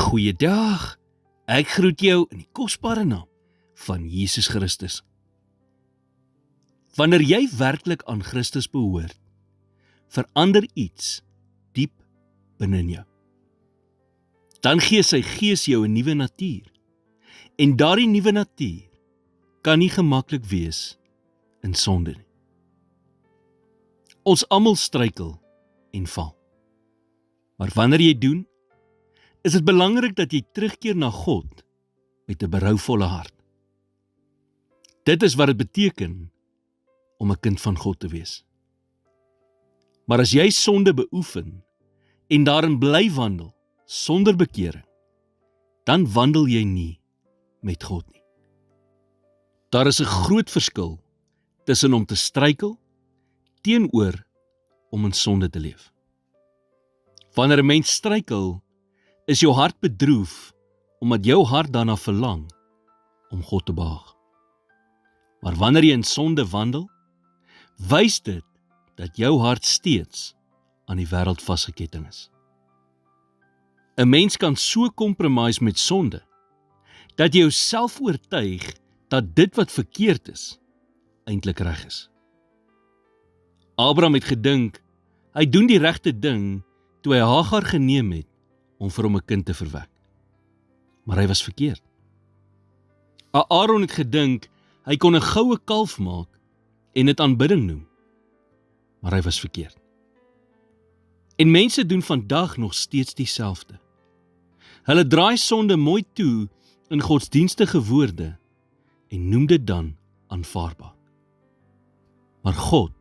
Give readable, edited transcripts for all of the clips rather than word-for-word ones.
Goeiedag, ek groet jou in die kosbare naam van Jesus Christus. Wanneer jy werklik aan Christus behoort, verander iets diep binne in jou. Dan gee sy Gees jou 'n nuwe natuur, en daardie nuwe natuur kan nie gemaklik wees in sonde nie. Ons almal struikel en val. Maar wanneer jy doen, is dit belangrik dat jy terugkeer na God met 'n berouvolle hart. Dit is wat dit beteken om 'n kind van God te wees. Maar as jy sonde beoefen en daarin bly wandel sonder bekering, dan wandel jy nie met God nie. Daar is 'n groot verskil tussen om te struikel teenoor om in sonde te leef. Wanneer 'n mens struikel, is jou hart bedroef omdat jou hart daarna verlang om God te behaag. Maar wanneer jy in sonde wandel, wys dit dat jou hart steeds aan die wêreld vasgeketting is. 'n Mens kan so compromise met sonde, dat jy jouself oortuig dat dit wat verkeerd is, eintlik reg is. Abraham het gedink, hy doen die regte ding toe hy Hagar geneem het om vir hom 'n kind te verwek. Maar hy was verkeerd. Aaron het gedink, hy kon 'n goue kalf maak en dit aanbidding noem. Maar hy was verkeerd. En mense doen vandag nog steeds dieselfde. Hulle draai sonde mooi toe in godsdienstige woorde en noem dit dan aanvaarbaar. Maar God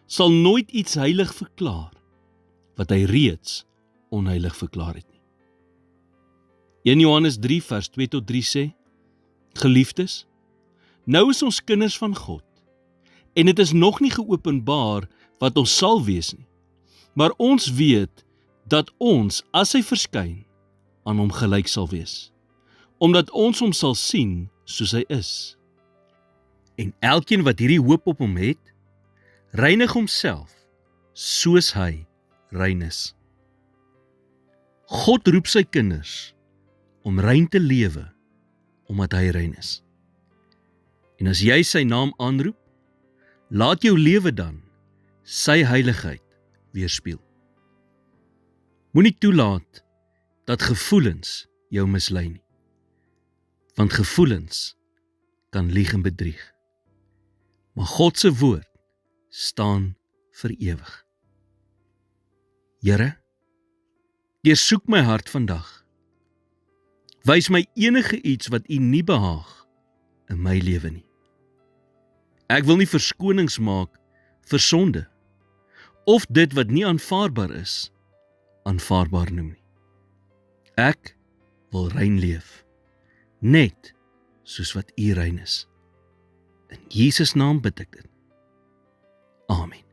sal nooit iets heilig verklaar wat hy reeds onheilig verklaar het nie. 1 Johannes 3 vers 2 tot 3 sê, Geliefdes, nou is ons kinders van God, en dit is nog nie geopenbaar wat ons sal wees nie, maar ons weet dat ons, as hy verskyn, aan hom gelyk sal wees, omdat ons hom sal sien soos hy is. En elkeen wat hierdie hoop op hom het, reinig homself soos hy rein is. God roep sy kinders om rein te lewe, omdat hy rein is. En as jy sy naam aanroep, laat jou lewe dan sy heiligheid weerspieël. Moenie toelaat dat gevoelens jou mislei nie, want gevoelens kan lieg en bedrieg. Maar God se woord staan vir ewig. Here, deursoek my hart vandag. Wys my enige iets wat U nie behaag in my lewe nie. Ek wil nie verskonings maak vir sonde, of dit wat nie aanvaarbaar is, aanvaarbaar noem nie. Ek wil rein leef, net soos wat U rein is. In Jesus naam bid ek dit. Amen.